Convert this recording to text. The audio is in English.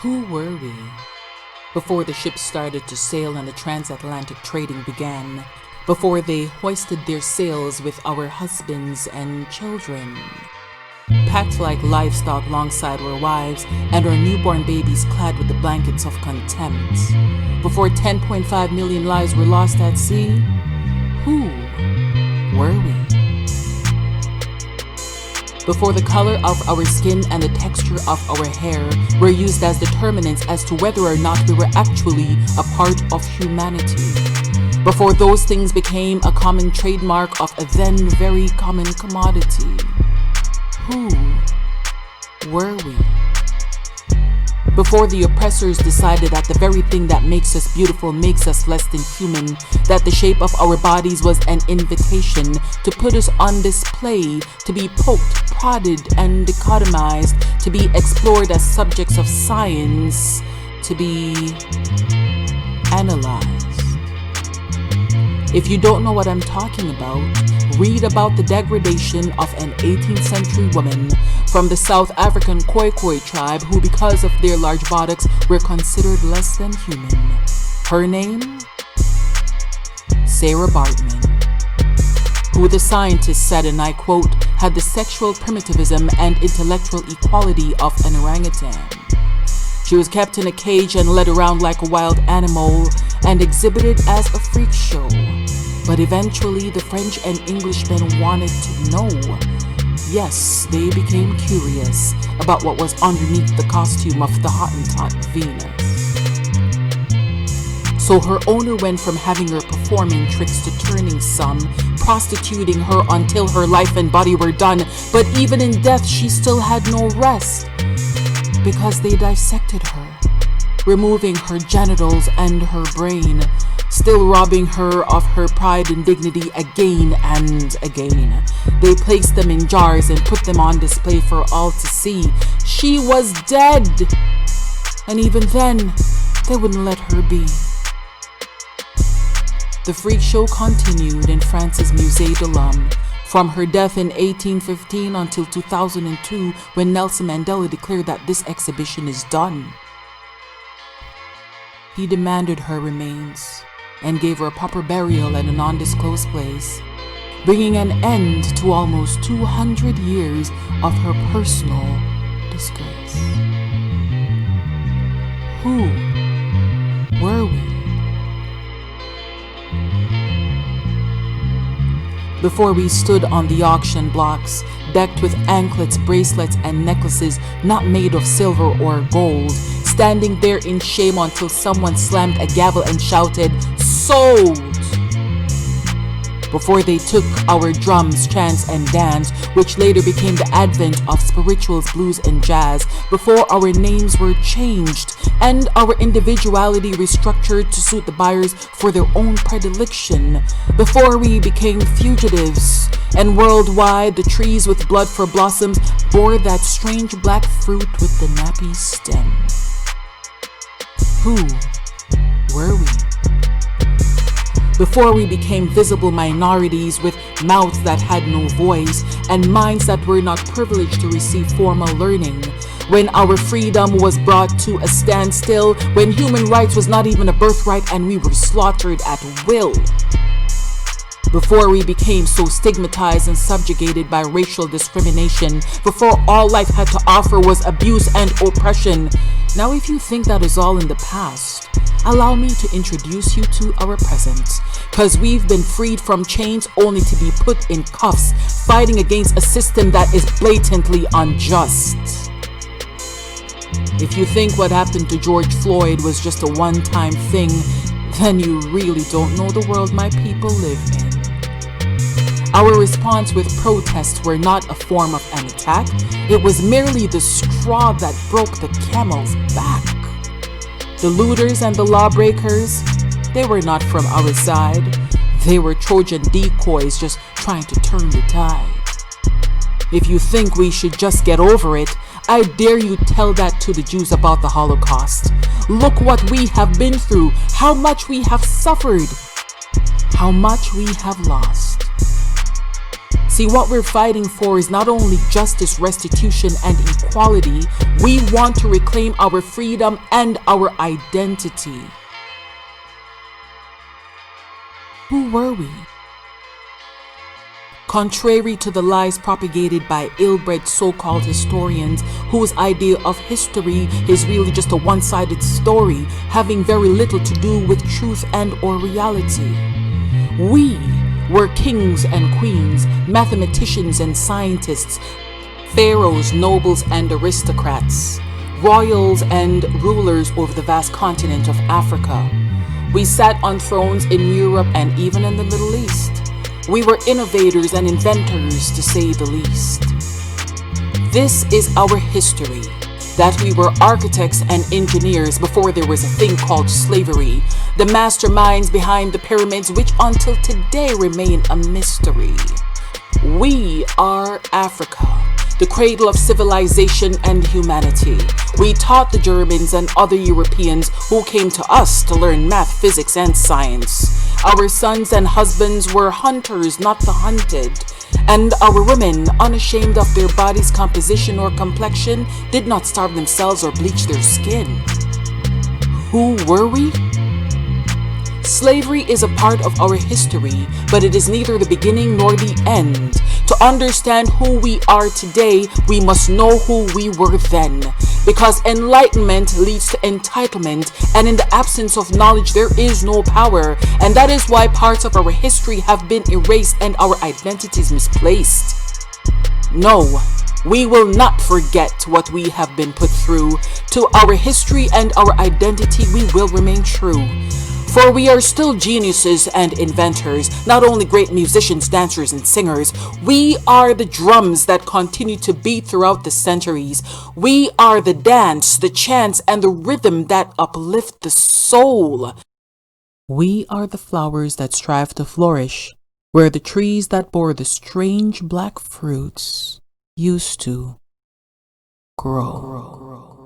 Who were we? Before the ships started to sail and the transatlantic trading began, before they hoisted their sails with our husbands and children, packed like livestock alongside our wives and our newborn babies clad with the blankets of contempt, before 10.5 million lives were lost at sea, who were we? Before the color of our skin and the texture of our hair were used as determinants as to whether or not we were actually a part of humanity. Before those things became a common trademark of a then very common commodity. Who were we? Before the oppressors decided that the very thing that makes us beautiful makes us less than human, that the shape of our bodies was an invitation to put us on display, to be poked, prodded, and dichotomized, to be explored as subjects of science, to be analyzed. If you don't know what I'm talking about, read about the degradation of an 18th century woman from the South African Khoikhoi tribe who, because of their large buttocks, were considered less than human. Her name? Sarah Baartman, who the scientists said, and I quote, had the sexual primitivism and intellectual equality of an orangutan. She was kept in a cage and led around like a wild animal and exhibited as a freak show. But eventually the French and Englishmen wanted to know. Yes, they became curious about what was underneath the costume of the Hottentot Venus. So her owner went from having her performing tricks to turning some, prostituting her until her life and body were done. But even in death, she still had no rest, because they dissected her, removing her genitals and her brain, still robbing her of her pride and dignity again and again. They placed them in jars and put them on display for all to see. She was dead, and even then, they wouldn't let her be. The freak show continued in France's Musée de l'Homme, from her death in 1815 until 2002, when Nelson Mandela declared that this exhibition is done. He demanded her remains and gave her a proper burial at an undisclosed place, bringing an end to almost 200 years of her personal disgrace. Who were we? Before we stood on the auction blocks, decked with anklets, bracelets, and necklaces not made of silver or gold, standing there in shame until someone slammed a gavel and shouted, "Sold!" Before they took our drums, chants, and dance, which later became the advent of spirituals, blues, and jazz, before our names were changed and our individuality restructured to suit the buyers for their own predilection, before we became fugitives, and worldwide the trees with blood for blossoms bore that strange black fruit with the nappy stem. Who were we? Before we became visible minorities with mouths that had no voice and minds that were not privileged to receive formal learning, when our freedom was brought to a standstill, when human rights was not even a birthright and we were slaughtered at will. Before we became so stigmatized and subjugated by racial discrimination, before all life had to offer was abuse and oppression. Now, if you think that is all in the past, allow me to introduce you to our present, because we've been freed from chains only to be put in cuffs, fighting against a system that is blatantly unjust. If you think what happened to George Floyd was just a one-time thing, then you really don't know the world my people live in. Our response with protests were not a form of an attack. It was merely the straw that broke the camel's back. The looters and the lawbreakers, they were not from our side. They were Trojan decoys just trying to turn the tide. If you think we should just get over it, I dare you tell that to the Jews about the Holocaust. Look what we have been through, how much we have suffered, how much we have lost. See, what we're fighting for is not only justice, restitution, and equality. We want to reclaim our freedom and our identity. Who were we? Contrary to the lies propagated by ill-bred so-called historians whose idea of history is really just a one-sided story, having very little to do with truth and or reality. We were kings and queens, mathematicians and scientists, pharaohs, nobles and aristocrats, royals and rulers over the vast continent of Africa. We sat on thrones in Europe and even in the Middle East. We were innovators and inventors, to say the least. This is our history, that we were architects and engineers before there was a thing called slavery, the masterminds behind the pyramids which until today remain a mystery. We are Africa, the cradle of civilization and humanity. We taught the Germans and other Europeans who came to us to learn math, physics, and science. Our sons and husbands were hunters, not the hunted. And our women, unashamed of their body's composition or complexion, did not starve themselves or bleach their skin. Who were we? Slavery is a part of our history, but it is neither the beginning nor the end. To understand who we are today, we must know who we were then. Because enlightenment leads to entitlement, and in the absence of knowledge there is no power. And that is why parts of our history have been erased and our identities misplaced. No, we will not forget what we have been put through. To our history and our identity we will remain true. For we are still geniuses and inventors, not only great musicians, dancers, and singers. We are the drums that continue to beat throughout the centuries. We are the dance, the chants, and the rhythm that uplift the soul. We are the flowers that strive to flourish, where the trees that bore the strange black fruits used to grow.